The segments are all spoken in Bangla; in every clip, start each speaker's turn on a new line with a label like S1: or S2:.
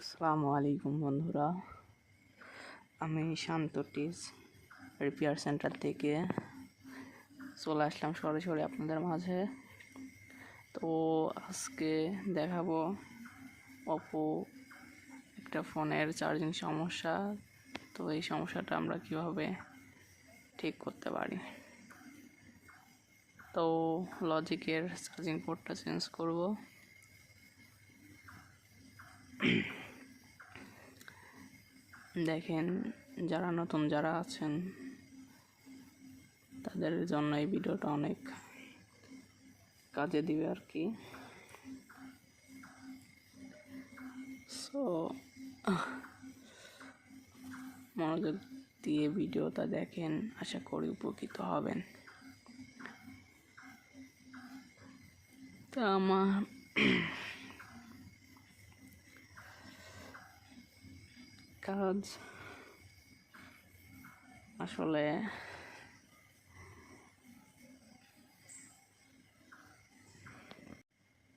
S1: আসসালামু আলাইকুম বন্ধুরা, আমি শান্ত টিজ রিপেয়ার সেন্টার থেকে চলে আসলাম সরাসরি আপনাদের মাঝে। তো আজকে দেখাবো ওপো একটা ফোনের চার্জিং সমস্যা। তো এই সমস্যাটা আমরা কিভাবে ঠিক করতে পারি। তো লজিকের চার্জিং পোর্টটা চেঞ্জ করব। দেখেন, যারা নতুন যারা আছেন তাদের জন্য এই ভিডিওটা অনেক কাজে দিবে আর কি। সো মনোযোগ দিয়ে ভিডিওটা দেখেন, আশা করি উপকৃত হবেন। তো আমার কাজ আসলে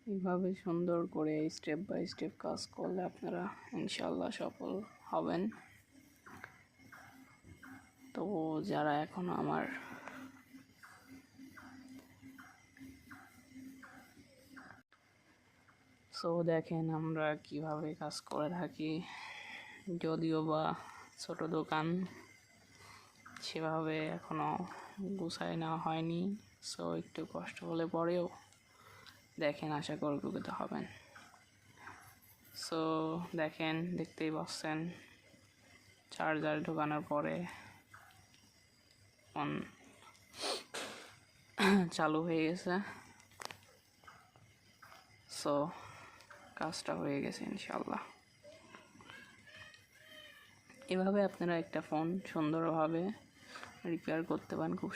S1: এইভাবে সুন্দর করে স্টেপ বাই স্টেপ কাজ করলে আপনারা ইনশাল্লাহ সফল হবেন। তো যারা এখনো আমার দেখেন আমরা কিভাবে কাজ করে থাকি, যদিও বা ছোট দোকান সেভাবে এখনো গুছায় নেওয়া হয়নি। একটু কষ্ট হলে পরেও দেখেন, আশা করি উপকৃত হবেন। দেখেন, দেখতেই পাচ্ছেন চার্জার ঢোকানোর পরে ফোন চালু হয়ে গেছে। কাজটা হয়ে গেছে ইনশাল্লাহ। এভাবে আপনারা একটা ফোন সুন্দরভাবে রিপেয়ার করতে পারেন খুব